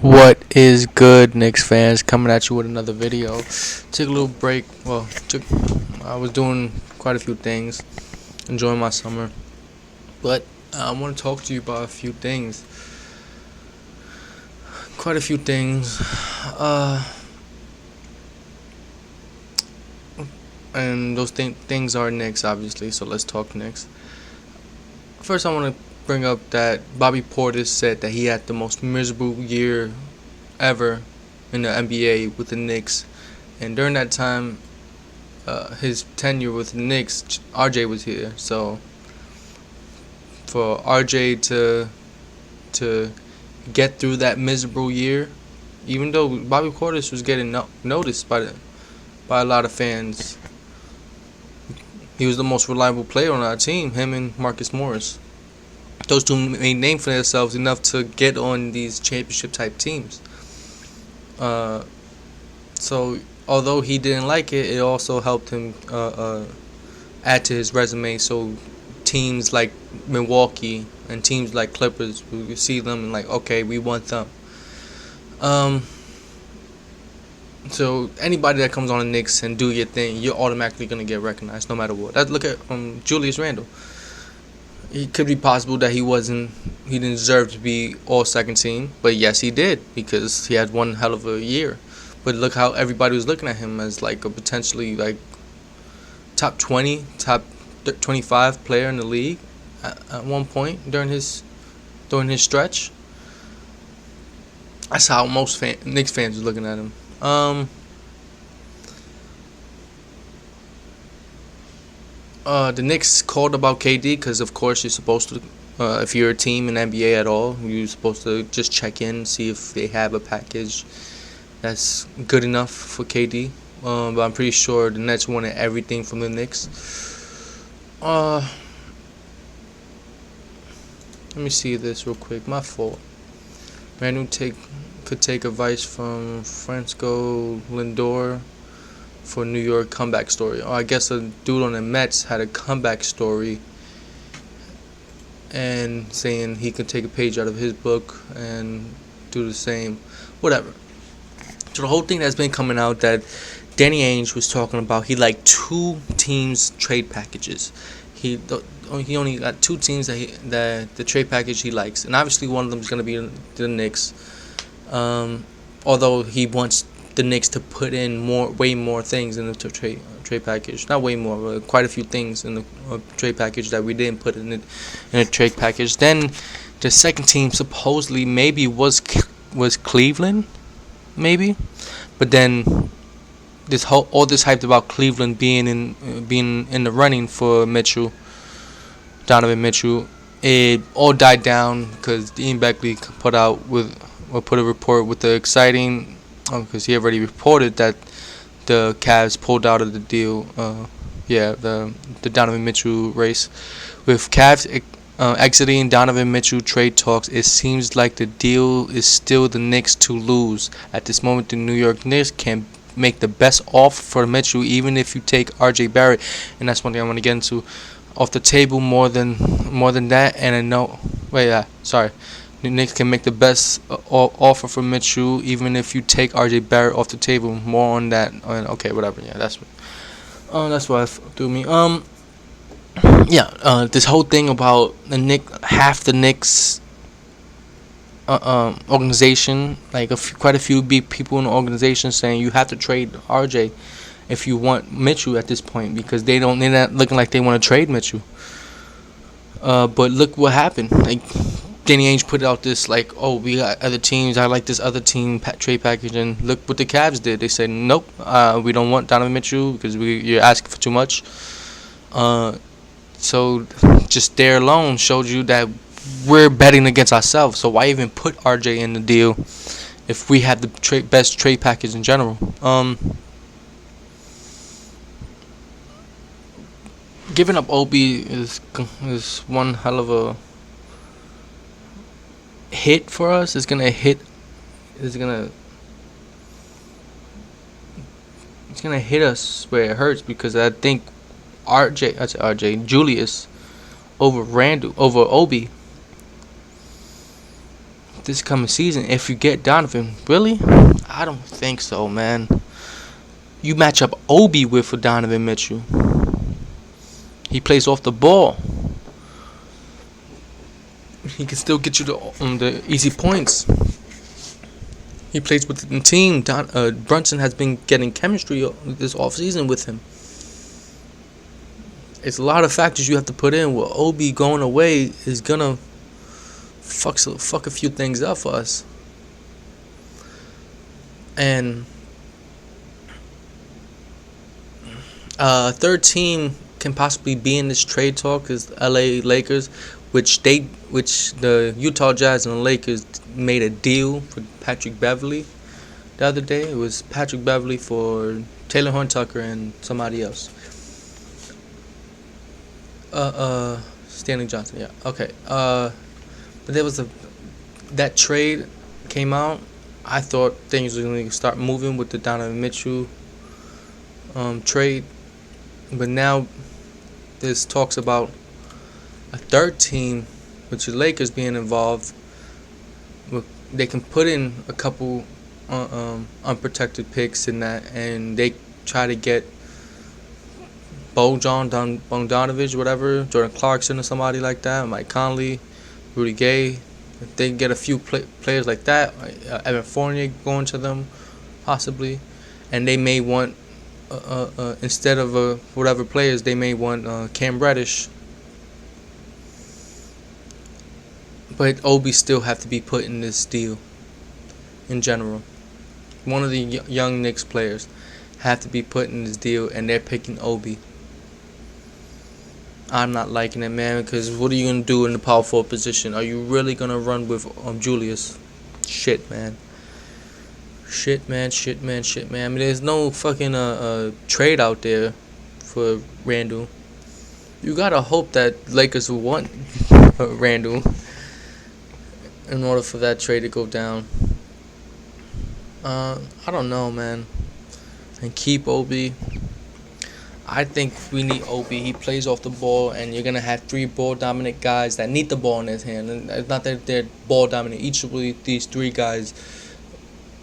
What is good, Knicks fans? Coming at you with another video. Took a little break. I was doing quite a few things, enjoying my summer, but I want to talk to you about a few things. Quite a few things, and those things are Knicks, obviously. So let's talk Knicks. First, I want to bring up that Bobby Portis said that he had the most miserable year ever in the NBA with the Knicks, and during that time, his tenure with the Knicks, RJ was here. So for RJ to get through that miserable year, even though Bobby Portis was getting noticed by a lot of fans, he was the most reliable player on our team. Him and Marcus Morris, those two made name for themselves enough to get on these championship type teams. So although he didn't like it, it also helped him add to his resume. So teams like Milwaukee and teams like Clippers, we see them and like, okay, we want them. So anybody that comes on the Knicks and do your thing, you're automatically gonna get recognized no matter what. Look at Julius Randle. It could be possible that he didn't deserve to be all second team, but yes, he did because he had one hell of a year. But look how everybody was looking at him as like a potentially like top 20, top 25 player in the league at one point during his stretch. That's how most Knicks fans was looking at him. The Knicks called about KD because, of course, you're supposed to, if you're a team in NBA at all, you're supposed to just check in, see if they have a package that's good enough for KD. But I'm pretty sure the Nets wanted everything from the Knicks. Let me see this real quick. My fault. Manu could take advice from Francisco Lindor for New York comeback story. I guess a dude on the Mets had a comeback story and saying he could take a page out of his book and do the same. Whatever. So the whole thing that's been coming out that Danny Ainge was talking about, he liked two teams' trade packages. He only got two teams that the trade package he likes, and obviously one of them is going to be the Knicks. Although he wants the Knicks to put in way more things in the trade package. Not way more, but quite a few things in the trade package that we didn't put in a trade package. Then the second team supposedly maybe was Cleveland, maybe, but then all this hype about Cleveland being in the running for Donovan Mitchell, it all died down because Ian Beckley put a report with the exciting, because he already reported that the Cavs pulled out of the deal. The Donovan Mitchell race, with Cavs exiting Donovan Mitchell trade talks. It seems like the deal is still the Knicks to lose. At this moment, the New York Knicks can make the best offer for Mitchell, even if you take RJ Barrett, and that's one thing I want to get into, off the table more than that. And I know, the Knicks can make the best offer for Mitchell, even if you take RJ Barrett off the table. More on that. Okay, whatever. Yeah, that's what threw me. This whole thing about half the Knicks organization, like quite a few big people in the organization saying you have to trade RJ if you want Mitchell at this point, because they're not looking like they want to trade Mitchell. But look what happened. Like, Danny Ainge put out this like, oh, we got other teams. I like this other team trade package, and look what the Cavs did. They said nope, we don't want Donovan Mitchell because you're asking for too much. So just there alone showed you that we're betting against ourselves. So why even put RJ in the deal if we have the best trade package in general? Giving up Obi is one hell of a hit for us. It's gonna hit us where it hurts, because I think Julius over Obi this coming season if you get Donovan. Really? I don't think so, man. You match up Obi with Donovan Mitchell. He plays off the ball. He can still get you the easy points. He plays with the team. Brunson has been getting chemistry this offseason with him. It's a lot of factors you have to put in. Well, Obi going away is gonna fuck a few things up for us. And third team can possibly be in this trade talk is LA Lakers, which the Utah Jazz and the Lakers made a deal for Patrick Beverley the other day. It was Patrick Beverley for Taylor Horn Tucker and somebody else. Stanley Johnson, yeah. Okay. But there was that trade came out. I thought things were going to start moving with the Donovan Mitchell trade. But now there's talks about a third team, which is Lakers, being involved. They can put in a couple unprotected picks in that, and they try to get Bogdanovich, whatever, Jordan Clarkson or somebody like that, Mike Conley, Rudy Gay. If they get a few players like that, Evan Fournier going to them, possibly, and they may want instead of whatever players, they may want Cam Reddish. But Obi still have to be put in this deal. In general, one of the young Knicks players have to be put in this deal, and they're picking Obi. I'm not liking it, man, because what are you going to do in the power forward position? Are you really going to run with Julius? Shit, man. Shit, man. I mean, there's no fucking trade out there for Randall. You got to hope that Lakers will want Randall in order for that trade to go down. I don't know, man. And keep Obi. I think we need Obi. He plays off the ball, and you're gonna have 3 ball-dominant guys that need the ball in his hand. And it's not that they're ball-dominant. Each of these 3 guys,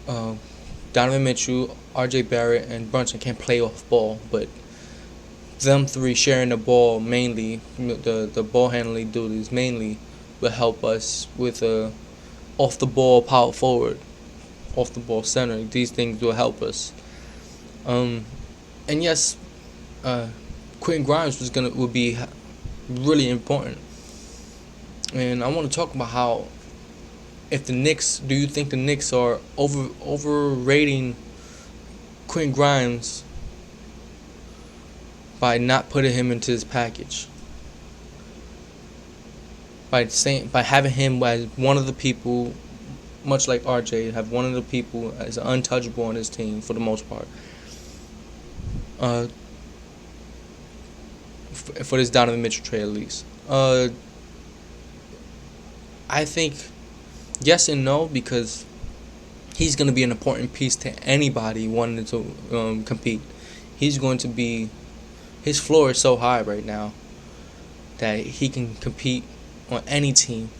Donovan Mitchell, R.J. Barrett, and Brunson, can play off ball, but them 3 sharing the ball mainly, the ball handling duties mainly, will help us with off the ball power forward, off the ball center. These things will help us. And yes. Quentin Grimes would be really important, and I want to talk about how do you think the Knicks are overrating Quentin Grimes by not putting him into this package, by having him as one of the people, much like RJ, have one of the people as untouchable on his team for the most part. For this Donovan Mitchell trade, at least. I think yes and no, because he's going to be an important piece to anybody wanting to compete. He's going to be... His floor is so high right now that he can compete on any team.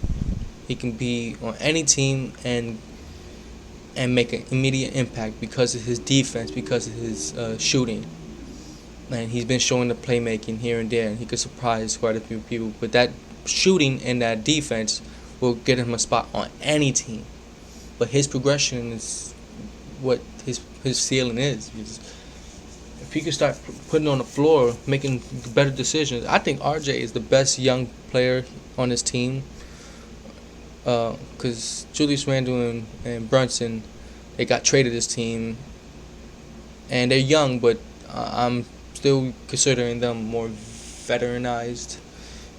He can be on any team and make an immediate impact because of his defense, because of his shooting. And he's been showing the playmaking here and there, and he could surprise quite a few people. But that shooting and that defense will get him a spot on any team. But his progression is what his ceiling is. If he could start putting on the floor, making better decisions, I think RJ is the best young player on his team. Because Julius Randle and Brunson, they got traded this team, and they're young, but I'm still considering them more veteranized,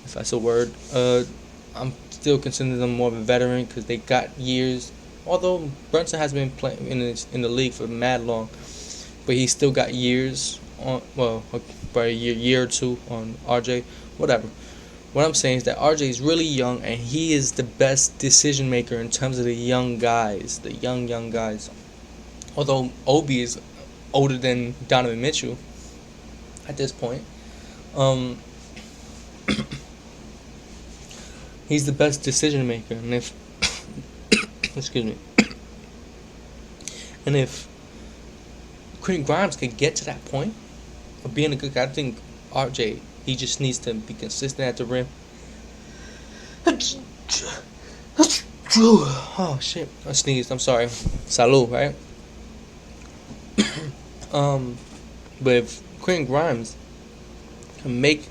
if that's a word. I'm still considering them more of a veteran because they got years. Although Brunson has been playing in the league for mad long, but he still got years on. Well, probably a year or 2 on RJ. Whatever. What I'm saying is that RJ is really young, and he is the best decision maker in terms of the young guys, the young guys. Although Obi is older than Donovan Mitchell at this point. He's the best decision maker, and if Excuse me. And if Quentin Grimes can get to that point of being a good guy, I think RJ, he just needs to be consistent at the rim. Oh shit! I sneezed. I'm sorry. Salud, right? But if Quentin Grimes can make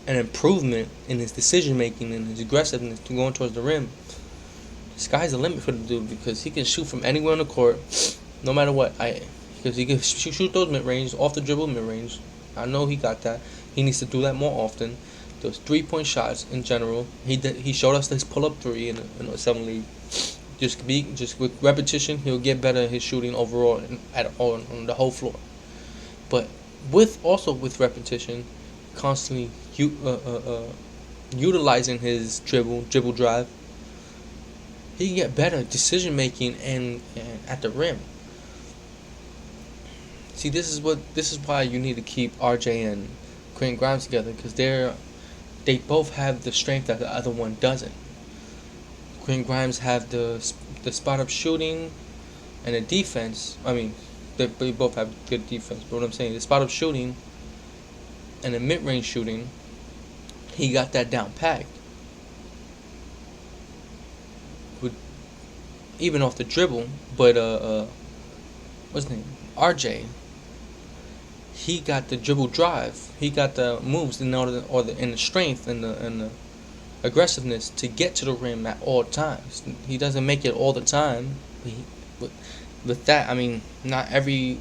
an improvement in his decision making and his aggressiveness to going towards the rim, the sky's the limit for the dude because he can shoot from anywhere on the court, no matter what. Because he can shoot those mid range, off the dribble mid range. I know he got that. He needs to do that more often. Those 3-point shots in general. He showed us his pull up three in the 7 league. Just with repetition, he'll get better at his shooting overall on the whole floor. But with repetition, constantly utilizing his dribble drive, he can get better decision making and at the rim. See, this is why you need to keep RJ and Quentin Grimes together because they both have the strength that the other one doesn't. Quentin Grimes have the spot up shooting and the defense. I mean, they both have good defense. But what I'm saying, the spot up shooting and the mid range shooting, he got that down packed. Even off the dribble, but what's his name? RJ. He got the dribble drive. He got the moves and the strength and the aggressiveness to get to the rim at all times. He doesn't make it all the time. With that, I mean, not every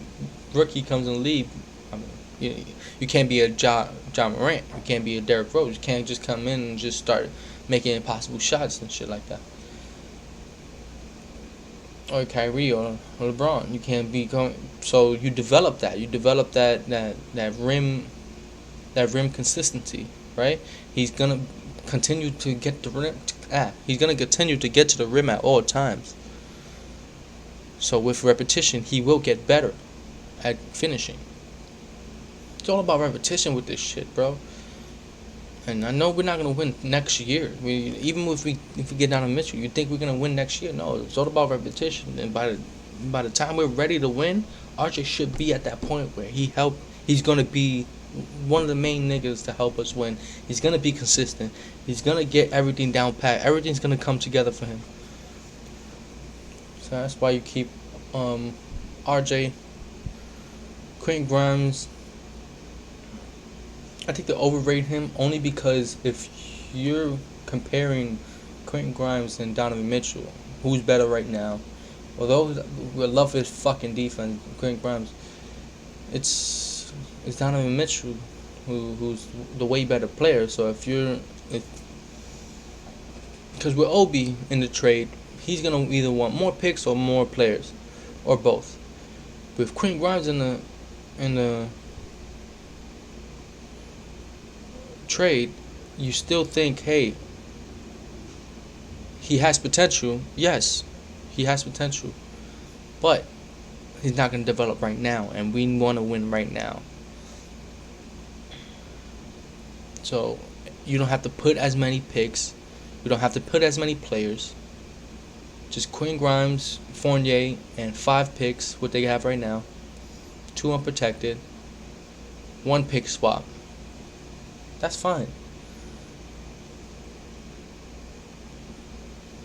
rookie comes in the league. I mean, you can't be a John Morant. You can't be a Derrick Rose. You can't just come in and just start making impossible shots and shit like that. Or Kyrie or LeBron. You can't be going. So you develop that. You develop that rim consistency, right? He's gonna continue to get the rim. He's gonna continue to get to the rim at all times. So with repetition, he will get better at finishing. It's all about repetition with this shit, bro. And I know we're not gonna win next year. Even if we get down to Mitchell, you think we're gonna win next year? No, it's all about repetition. And by the time we're ready to win, RJ should be at that point where he's gonna be one of the main niggas to help us win. He's gonna be consistent. He's gonna get everything down pat. Everything's gonna come together for him. So that's why you keep RJ, Quentin Grimes. I think they overrate him only because if you're comparing Quentin Grimes and Donovan Mitchell, who's better right now? Although we love his fucking defense, Quentin Grimes, it's Donovan Mitchell who's the way better player. So because with Obi in the trade, he's gonna either want more picks or more players, or both. With Quentin Grimes in the trade, you still think, hey, he has potential. Yes, he has potential, but he's not going to develop right now, and we want to win right now. So you don't have to put as many picks. You don't have to put as many players. Just Quentin Grimes, Fournier, and 5 picks, what they have right now. 2 unprotected. 1 pick swap. That's fine.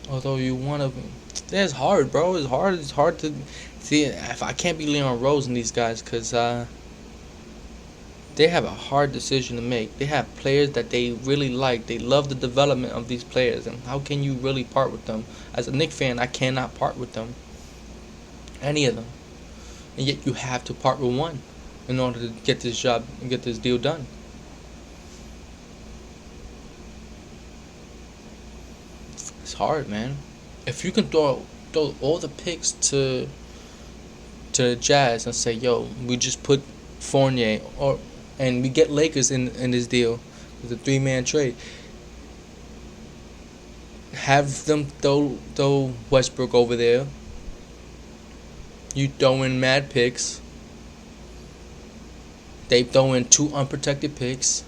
Although you want to, it's hard, bro. It's hard to see. If I can't be Leon Rose and these guys, because they have a hard decision to make. They have players that they really like. They love the development of these players, and how can you really part with them? As a Knicks fan, I cannot part with them. Any of them, and yet you have to part with one in order to get this job and get this deal done. It's hard, man. If you can throw all the picks to the Jazz and say, yo, we just put Fournier and we get Lakers in this deal with a 3-man trade. Have them throw Westbrook over there. You throw in mad picks. They throw in 2 unprotected picks.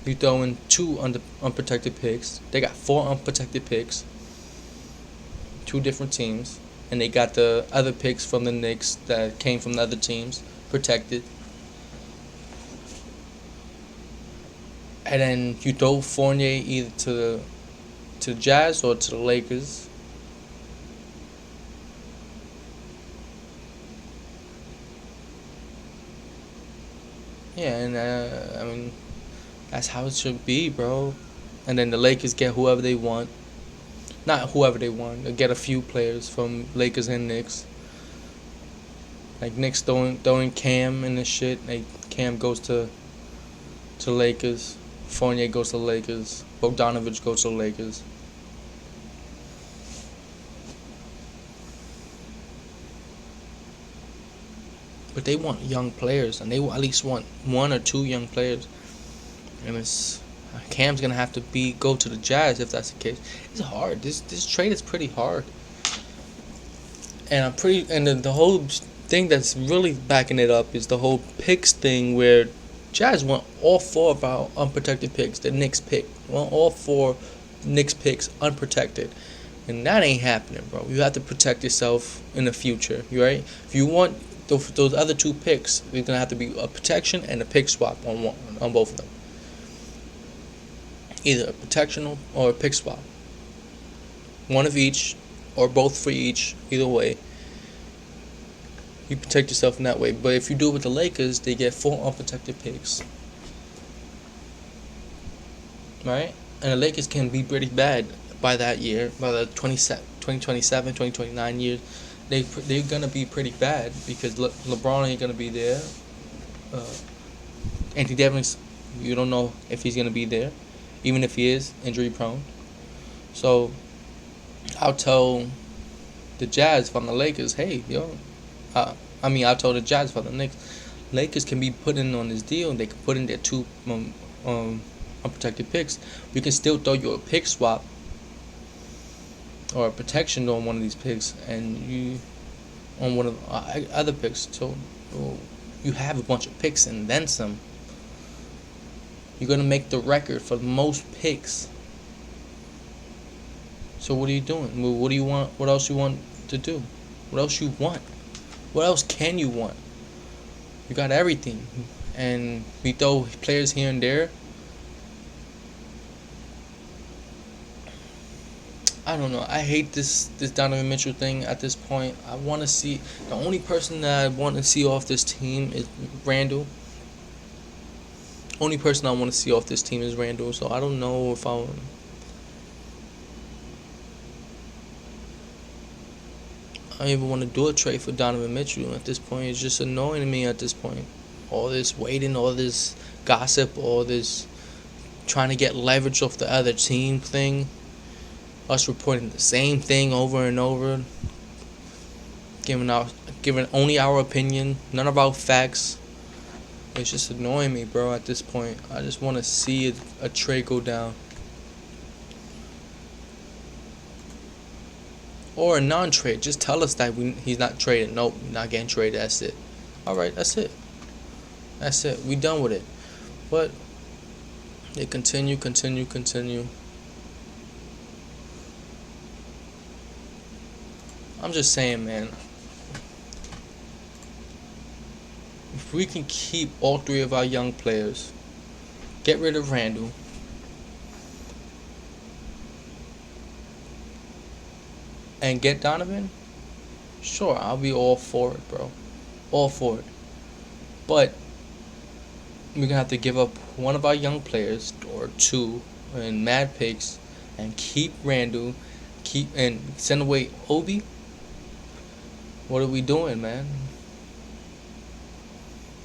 You throw in two unprotected picks. They got four unprotected picks. Two different teams. And they got the other picks from the Knicks that came from the other teams protected. And then you throw Fournier either to the Jazz or to the Lakers. Yeah, and I mean, that's how it should be, bro. And then the Lakers get whoever they want. Not whoever they want. They get a few players from Lakers and Knicks. Like Knicks throwing Cam and this shit. Like Cam goes to Lakers. Fournier goes to Lakers. Bogdanovich goes to Lakers. But they want young players, and they at least want one or two young players. And it's Cam's gonna have to go to the Jazz if that's the case. It's hard. This trade is pretty hard. And the whole thing that's really backing it up is the whole picks thing where Jazz want all four of our unprotected picks. The Knicks pick want all four Knicks picks unprotected, and that ain't happening, bro. You have to protect yourself in the future, right? If you want those other two picks, there's gonna have to be a protection and a pick swap on both of them. Either a protection or a pick swap. One of each, or both for each. Either way, you protect yourself in that way. But if you do it with the Lakers, they get four unprotected picks, right? And the Lakers can be pretty bad by that year, by the 2027, 2029 years. They're gonna be pretty bad because LeBron ain't gonna be there. Anthony Davis, you don't know if he's gonna be there, even if he is injury prone. So I'll tell the Jazz from the Lakers, hey, I'll tell the Jazz from the Knicks. Lakers can be put in on this deal. They can put in their two unprotected picks. We can still throw you a pick swap or a protection on one of these picks, and you on one of other picks. So you have a bunch of picks and then some. You're gonna make the record for most picks. So what are you doing? What do you want? What else you want to do? What else you want? What else can you want? You got everything, and we throw players here and there. I don't know. I hate this Donovan Mitchell thing at this point. I want to see the only person that I want to see off this team is Randall. Only person I want to see off this team is Randall. So I don't know if I even want to do a trade for Donovan Mitchell at this point. It's just annoying me at this point. All this waiting, all this gossip, all this trying to get leverage off the other team thing. Us reporting the same thing over and over, giving only our opinion, none of our facts. It's just annoying me, bro. At this point, I just want to see a trade go down, or a non-trade. Just tell us that he's not traded. Nope, not getting traded. That's it. All right, that's it. That's it. We done with it. But they continue. I'm just saying, man, if we can keep all three of our young players, get rid of Randall, and get Donovan, sure, I'll be all for it, bro. All for it. But we're going to have to give up one of our young players, or two, in mad picks, and keep Randall, and send away Obi. What are we doing, man?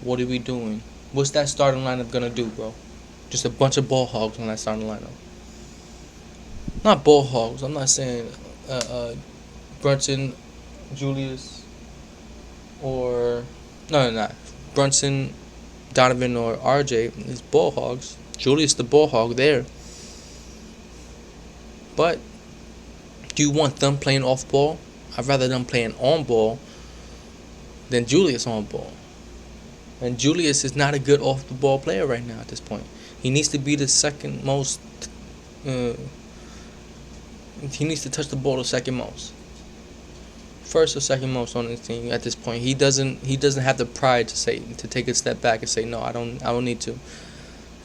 What are we doing? What's that starting lineup gonna do, bro? Just a bunch of ball hogs on that starting lineup. Not ball hogs. I'm not saying Brunson, Julius, or no, Brunson, Donovan, or RJ. It's ball hogs. Julius the ball hog there. But do you want them playing off ball? I'd rather them playing on ball than Julius on ball. And Julius is not a good off the ball player right now at this point. He needs to be the second most. Uh, he needs to touch the ball the second most, first or second most on his team at this point. He doesn't have the pride to take a step back and say no. I don't need to.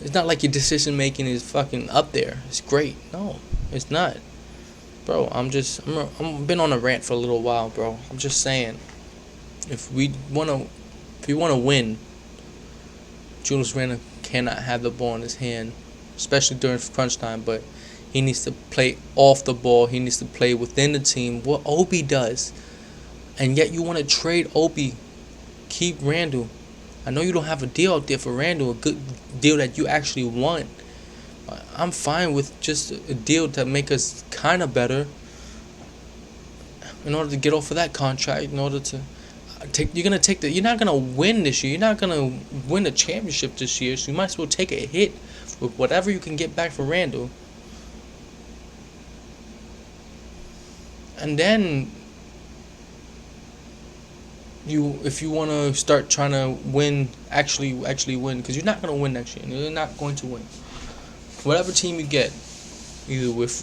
It's not like your decision making is fucking up there. It's great. No, it's not, bro. I'm been on a rant for a little while, bro. I'm just saying, if we wanna win, Julius Randle cannot have the ball in his hand, especially during crunch time. But he needs to play off the ball. He needs to play within the team. What Obi does, and yet you want to trade Obi, keep Randle. I know you don't have a deal out there for Randle, a good deal that you actually want. I'm fine with just a deal to make us kind of better in order to get off of that contract, in order to you're not gonna win this year. You're not gonna win the championship this year, so you might as well take a hit with whatever you can get back for Randle. And then if you want to start trying to win, actually win, because you're not going to win next year. You're not going to win. Whatever team you get, either with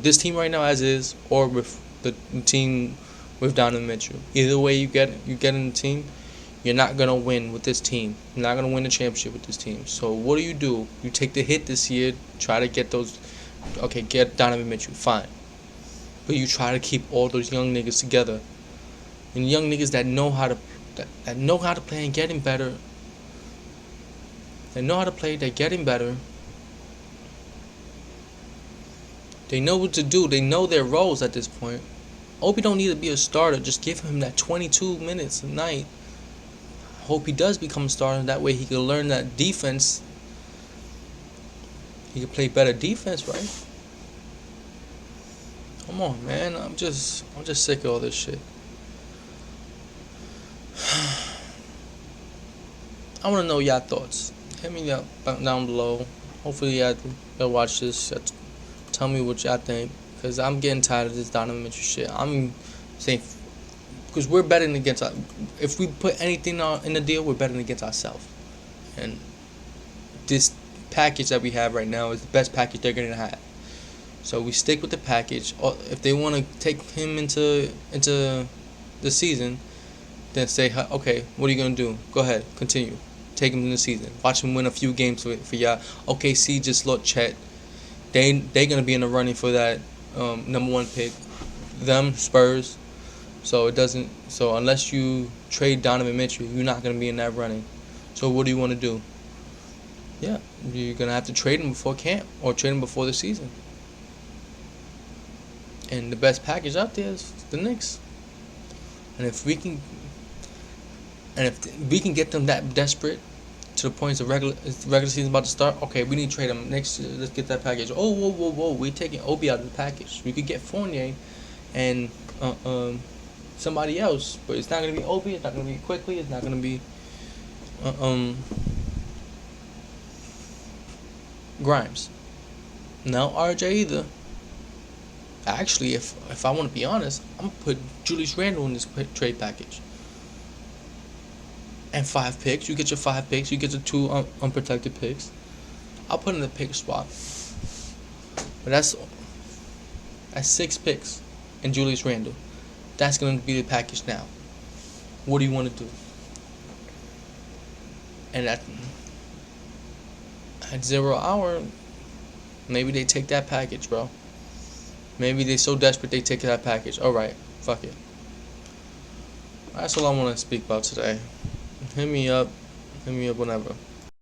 this team right now as is, or with the team with Donovan Mitchell. Either way you get in the team, you're not going to win with this team. You're not going to win the championship with this team. So what do? You take the hit this year, try to get those, get Donovan Mitchell, fine. But you try to keep all those young niggas together. And young niggas that know how to play and getting better. They know how to play, they're getting better. They know what to do. They know their roles at this point. Obi don't need to be a starter. Just give him that 22 minutes a night. Hope he does become a starter. That way he can learn that defense. He can play better defense, right? Come on, man. I'm just sick of all this shit. I want to know y'all thoughts. Hit me up down below. Hopefully y'all watch this. Tell me what y'all think, because I'm getting tired of this Donovan Mitchell shit. I'm saying, because we're betting against if we put anything in the deal, we're betting against ourselves. And this package that we have right now is the best package they're going to have. So we stick with the package. If they want to take him into the season, then say, okay, what are you going to do? Go ahead, continue. Take him in the season. Watch him win a few games for y'all. OKC just lost Chet. They going to be in the running for that number one pick. Them, Spurs. So unless you trade Donovan Mitchell, you're not going to be in that running. So what do you want to do? Yeah, you're going to have to trade him before camp or trade him before the season. And the best package out there is the Knicks. And if we can get them that desperate to the point the regular season about to start, okay, we need to trade them next year. Let's get that package. Oh, whoa, we're taking Obi out of the package. We could get Fournier and somebody else, but it's not gonna be Obi. It's not gonna be Quickly. It's not gonna be Grimes. No RJ either. Actually, if I want to be honest, I'm gonna put Julius Randle in this trade package. And 5 picks. You get your 5 picks. You get your 2 unprotected picks. I'll put in the pick swap. But that's 6 picks and Julius Randle. That's going to be the package now. What do you want to do? And at 0 hour, maybe they take that package, bro. Maybe they're so desperate they take that package. Alright, fuck it. That's all I want to speak about today. Hit me up whenever.